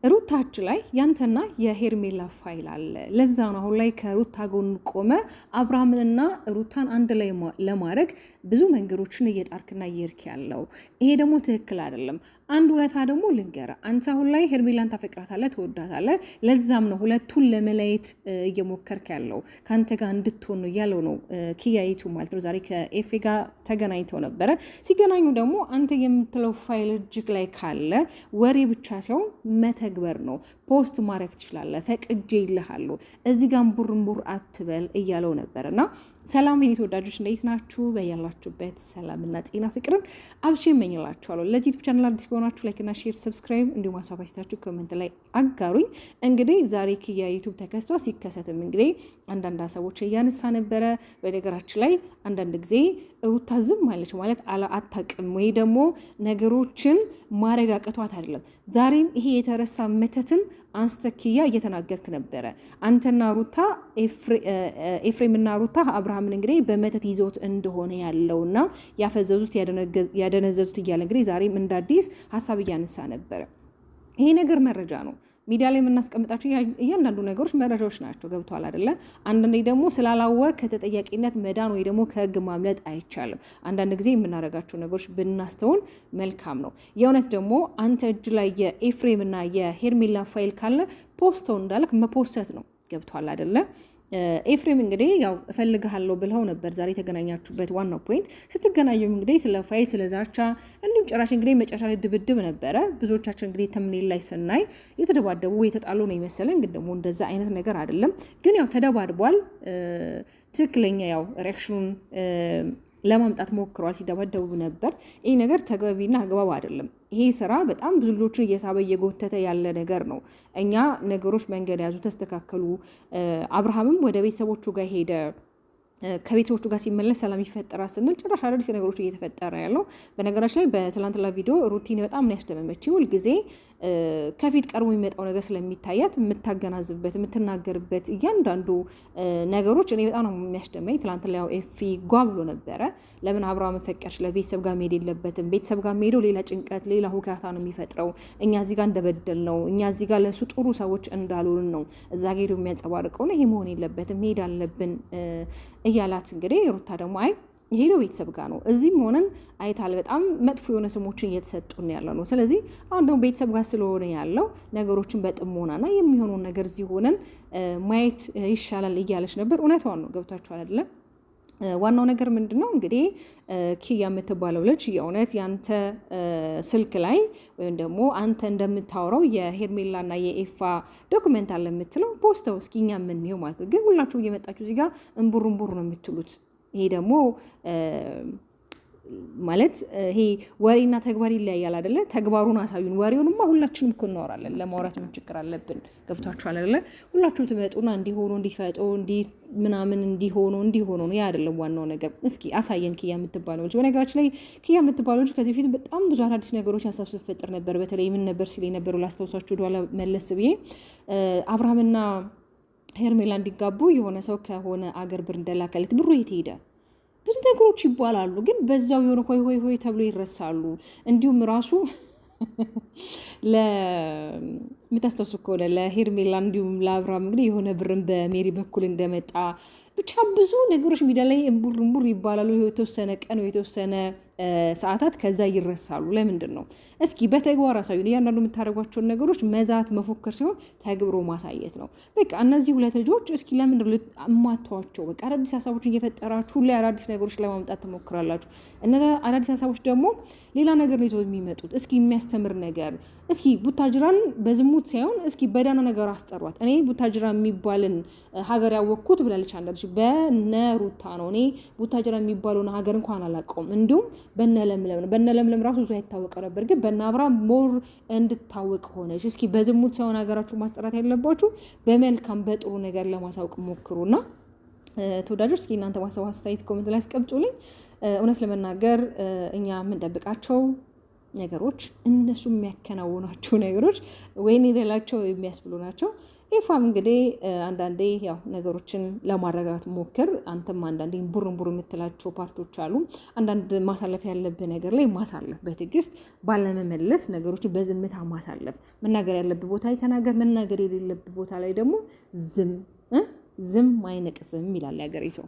ሩታች ላይ ያንተና የሄርሜላ ፋይል አለ። ለዛ ነው አሁን ላይ ከሩታ ጎን ቆመ አብርሃምንና ሩታን አንድ ላይ ለማድረግ ብዙ መንገዶችን እየጣርክና እየሄድክ ያለው። ይሄ ደግሞ ትክክል አይደለም። አንድ ሁለታ ደግሞ ልንገራ፣ አንተ አሁን ላይ ሄርሜላን ታፈቅራታለህ፣ ትወዳታለህ። ለዛም ነው ሁለቱን ለመለየት እየሞከርክ ያለው፣ ከአንተ ጋር እንድትሆን ነው እያለው ነው ኪያይቱ ማለት ነው። ዛሬ ከኤፌ ጋር ተገናኝተው ነበረ። ሲገናኙ ደግሞ አንተ የምትለው ፋይል እጅግ ላይ ካለ ወሬ ብቻ ሲሆን መተግበር ነው። ፖስት ማድረግ ትችላለህ፣ ፈቅጄ ይልሃለሁ፣ እዚህ ጋር ቡርንቡር አትበል እያለው ነበር። እና ሰላም የኔ ተወዳጆች እንዴት ናችሁ? በያላችሁበት ሰላምና ጤና ፍቅርን አብሼ እመኝላችኋለሁ። ለዚህ ዩቲዩብ ቻናል አዲስ ከሆናችሁ ላይክ እና ሼር፣ ሰብስክራይብ እንዲሁም ሀሳብ አስተያየታችሁ ኮሜንት ላይ አጋሩኝ። እንግዲህ ዛሬ ኪያ ዩቲዩብ ተከስቷ ሲከሰትም እንግዲህ አንዳንድ ሀሳቦች እያነሳ ነበረ። በነገራችን ላይ አንዳንድ ጊዜ ሩታ ዝም አለች ማለት አታውቅም ወይ ደግሞ ነገሮችን ማረጋገጧት አይደለም። ዛሬም ይሄ የተረሳ መተትን አንስተ ኪያ እየተናገርክ ነበረ። አንተና ሩታ ኤፍሬምና ሩታ አብርሃምን እንግዲህ በመተት ይዘውት እንደሆነ ያለውና ያፈዘዙት ያደነዘዙት እያለ እንግዲህ ዛሬም እንደ አዲስ ሀሳብ እያነሳ ነበረ። ይሄ ነገር መረጃ ነው። ሚዲያ ላይ የምናስቀምጣቸው እያንዳንዱ ነገሮች መረጃዎች ናቸው። ገብቷል አይደለ? አንዳንዴ ደግሞ ስላላወቅ ከተጠያቂነት መዳን ወይ ደግሞ ከህግ ማምለጥ አይቻልም። አንዳንድ ጊዜ የምናደርጋቸው ነገሮች ብናስተውል መልካም ነው። የእውነት ደግሞ አንተ እጅ ላይ የኤፍሬምና የሄርሜላ ፋይል ካለ ፖስተው እንዳልክ መፖሰት ነው። ገብቷል አይደለ? ኤፍሬም እንግዲህ ያው እፈልግሃለሁ ብለው ነበር ዛሬ የተገናኛችሁበት ዋናው ፖይንት። ስትገናኙም እንግዲህ ስለ ፋይል ስለ ዛቻ እንዲሁም ጭራሽ እንግዲህ መጨረሻ ላይ ድብድብ ነበረ። ብዙዎቻችን እንግዲህ ተምኔል ላይ ስናይ የተደባደቡ የተጣሉ ነው ይመስለን፣ ግን ደግሞ እንደዛ አይነት ነገር አይደለም። ግን ያው ተደባድቧል። ትክክለኛ ያው ሪአክሽኑን ለማምጣት ሞክረዋል። ሲደባደቡ ነበር። ይህ ነገር ተገቢና አግባብ አይደለም። ይሄ ስራ በጣም ብዙ ልጆችን እየሳበ እየጎተተ ያለ ነገር ነው። እኛ ነገሮች መንገድ ያዙ፣ ተስተካከሉ። አብርሃምም ወደ ቤተሰቦቹ ጋር ሄደ። ከቤተሰቦቹ ጋር ሲመለስ ሰላም ይፈጠራል ስንል ጭራሽ አዳዲስ ነገሮች እየተፈጠረ ያለው። በነገራችን ላይ በትላንትና ቪዲዮ ሩቲን በጣም ነው ያስደመመችው። ሁልጊዜ ከፊት ቀርቦ የሚመጣው ነገር ስለሚታያት የምታገናዝብበት የምትናገርበት እያንዳንዱ ነገሮች እኔ በጣም ነው የሚያስደመኝ። ትላንት ላይ ኤፊ ጓ ብሎ ነበረ። ለምን አብርሃም ፈቀድሽ? ለቤተሰብ ጋር መሄድ የለበትም። ቤተሰብ ጋር መሄደው ሌላ ጭንቀት ሌላ ሁካታ ነው የሚፈጥረው። እኛ እዚህ ጋር እንደበደል ነው፣ እኛ እዚህ ጋር ለእሱ ጥሩ ሰዎች እንዳልሆን ነው እዛ ጋ ሄዶ የሚያንጸባርቀው ነው። ይሄ መሆን የለበትም፣ መሄድ አለብን እያላት እንግዲህ ሩታ ደግሞ አይ ሄዶ ቤተሰብ ጋር ነው፣ እዚህም ሆነን አይታል በጣም መጥፎ የሆነ ስሞችን እየተሰጡን ያለ ነው። ስለዚህ አሁን ደግሞ ቤተሰብ ጋር ስለሆነ ያለው ነገሮችን በጥሞናና የሚሆነውን ነገር እዚህ ሆነን ማየት ይሻላል እያለች ነበር። እውነቷን ነው። ገብታችኋል አይደለም? ዋናው ነገር ምንድነው እንግዲህ ኪያ የምትባለው ልጅ የእውነት ያንተ ስልክ ላይ ወይም ደግሞ አንተ እንደምታወራው የሄርሜላና የኤፋ ዶክመንት አለ የምትለው ፖስተው እስኪ እኛ የምንየው ማለት ነው። ግን ሁላችሁ እየመጣችሁ እዚህ ጋር እንቡር ነው የምትሉት። ይሄ ደግሞ ማለት ይሄ ወሬና ተግባር ይለያያል አይደለ? ተግባሩን አሳዩን። ወሬውንማ ሁላችንም እኮ እናወራለን። ለማውራት ምን ችግር አለብን? ገብታችኋል አይደለ? ሁላችሁም ትመጡና እንዲሆኑ እንዲፈጡ ምናምን እንዲሆኑ ነው። ያ አይደለም ዋናው ነገር። እስኪ አሳየን ኪያ የምትባለው ልጅ። በነገራችን ላይ ኪያ የምትባለው ልጅ ከዚህ በፊት በጣም ብዙ አዳዲስ ነገሮች ሀሳብ ስትፈጥር ነበር። በተለይ ምን ነበር ሲል የነበሩ ላስታውሳችሁ ወደኋላ መለስ ብዬ አብርሃምና ሄርሜላ እንዲጋቡ የሆነ ሰው ከሆነ አገር ብር እንደላከለት ብሩ የት ሄደ? ብዙ ነገሮች ይባላሉ፣ ግን በዛው የሆነ ሆይ ተብሎ ይረሳሉ። እንዲሁም ራሱ ለምታስታውሱ ከሆነ ለሄርሜላ እንዲሁም ለአብርሃም እንግዲህ የሆነ ብርን በሜሪ በኩል እንደመጣ ብቻ ብዙ ነገሮች ሚዲያ ላይ እንቡር ይባላሉ። የተወሰነ ቀን የተወሰነ ሰዓታት ከዛ ይረሳሉ። ለምንድን ነው? እስኪ በተግባር አሳዩን። እያንዳንዱ የምታደርጓቸውን ነገሮች መዛት መፎከር ሲሆን ተግብሮ ማሳየት ነው። በቃ እነዚህ ሁለት ልጆች እስኪ ለምንድን ነው እማቷቸው? በቃ አዳዲስ ሀሳቦች እየፈጠራችሁ ሁሌ አዳዲስ ነገሮች ለማምጣት ትሞክራላችሁ። እነዛ አዳዲስ ሀሳቦች ደግሞ ሌላ ነገር ነው ይዘው የሚመጡት። እስኪ የሚያስተምር ነገር እስኪ ቡታጅራን በዝሙት ሳይሆን እስኪ በዳና ነገር አስጠሯት። እኔ ቡታጅራ የሚባልን ሀገር ያወቅኩት ብላለች አንዳለች። በነሩታ ነው። እኔ ቡታጅራ የሚባለውን ሀገር እንኳን አላውቀውም። እንዲሁም በነለምለም ነው። በነለምለም ራሱ ብዙ አይታወቀ ነበር፣ ግን በእነ አብርሃም ሞር እንድታወቅ ሆነች። እስኪ በዝሙት ሳይሆን ሀገራችሁ ማስጠራት ያለባችሁ በመልካም በጥሩ ነገር ለማሳወቅ ሞክሩና ተወዳጆች እስኪ እናንተ ማሰብ አስተያየት ኮሜንት ላይ አስቀምጡልኝ። እውነት ለመናገር እኛ የምንጠብቃቸው ነገሮች እነሱ የሚያከናውናቸው ነገሮች ወይኔ ሌላቸው የሚያስብሉ ናቸው። ኤፋም እንግዲህ አንዳንዴ ያው ነገሮችን ለማረጋጋት ሞክር። አንተም አንዳንዴ ቡርንቡር የምትላቸው ፓርቶች አሉ። አንዳንድ ማሳለፍ ያለብህ ነገር ላይ ማሳለፍ፣ በትዕግስት ባለመመለስ ነገሮችን በዝምታ ማሳለፍ። መናገር ያለብህ ቦታ ላይ ተናገር፣ መናገር የሌለብህ ቦታ ላይ ደግሞ ዝም አይነቅዝም ይላል ያገሬ ሰው።